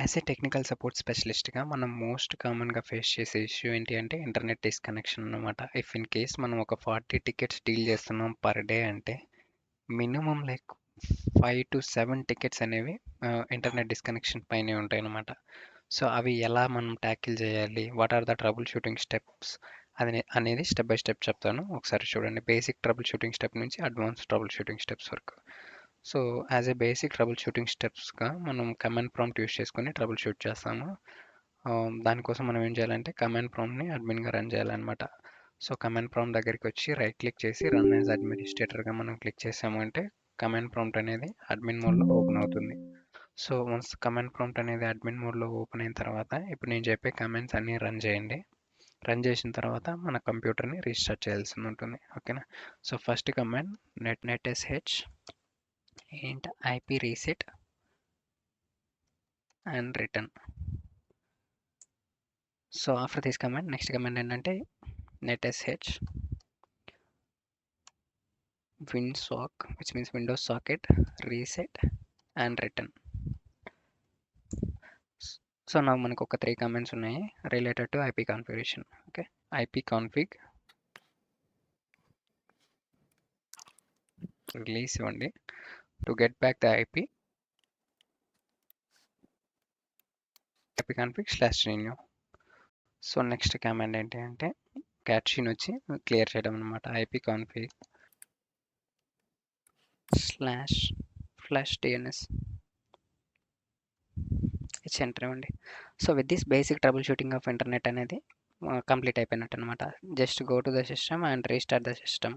As a technical support స్పెషలిస్ట్‌గా మనం most కామన్‌గా ఫేస్ చేసే ఇష్యూ ఏంటి అంటే ఇంటర్నెట్ డిస్‌కనెక్షన్ అన్నమాట. ఇఫ్ ఇన్ కేస్ మనం ఒక 40 టికెట్స్ డీల్ చేస్తున్నాం పర్ డే అంటే మినిమమ్ లైక్ 5-7 టికెట్స్ అనేవి ఇంటర్నెట్ డిస్‌కనెక్షన్ పైనే ఉంటాయన్నమాట. సో, అవి ఎలా మనం ట్యాకిల్ చేయాలి? What are the troubleshooting steps అనేది స్టెప్ బై స్టెప్ చెప్తాను. ఒకసారి చూడండి. బేసిక్ ట్రబుల్ షూటింగ్ స్టెప్ నుంచి అడ్వాన్స్ ట్రబుల్ షూటింగ్ స్టెప్స్ వరకు. So, as a basic trouble shooting స్టెప్స్‌గా మనం కమాండ్ ప్రాంప్ట్ యూజ్ చేసుకొని ట్రబుల్ షూట్ చేస్తాము. దానికోసం మనం ఏం చేయాలంటే కమాండ్ ప్రాంప్ట్‌ని అడ్మిన్‌గా రన్ చేయాలనమాట. సో, కమాండ్ ప్రాంప్ట్ దగ్గరికి వచ్చి రైట్ క్లిక్ చేసి రన్ యాజ్ అడ్మినిస్ట్రేటర్‌గా మనం క్లిక్ చేసామంటే కమాండ్ ప్రాంప్ట్ అనేది అడ్మిన్ మోడ్‌లో ఓపెన్ అవుతుంది. సో, వన్స్ కమాండ్ ప్రాంప్ట్ అనేది అడ్మిన్ మోడ్‌లో ఓపెన్ అయిన తర్వాత ఇప్పుడు నేను చెప్పే కమాండ్స్ అన్నీ రన్ చేయండి. రన్ చేసిన తర్వాత మన కంప్యూటర్‌ని రీస్టార్ట్ చేయాల్సి ఉంటుంది. ఓకేనా? So, first command net IP reset and return. So after this command, next command ఏంటంటే netsh winsock, which means Windows socket, reset and return. So నా మనకు ఒక 3 కమాండ్స్ ఉన్నాయి related to IP configuration. Okay, IP config release ఇవ్వండి to get back the IP config /renew. So next command ఏంటి అంటే క్యాట్షీన్ వచ్చి clear చేయడం అనమాట. IP config /flash DNS ఇచ్చి ఎంటర్ ఇవ్వండి. So with this basic trouble shooting of internet అనేది complete అయిపోయినట్టు అనమాట. Just go to the system and restart the system.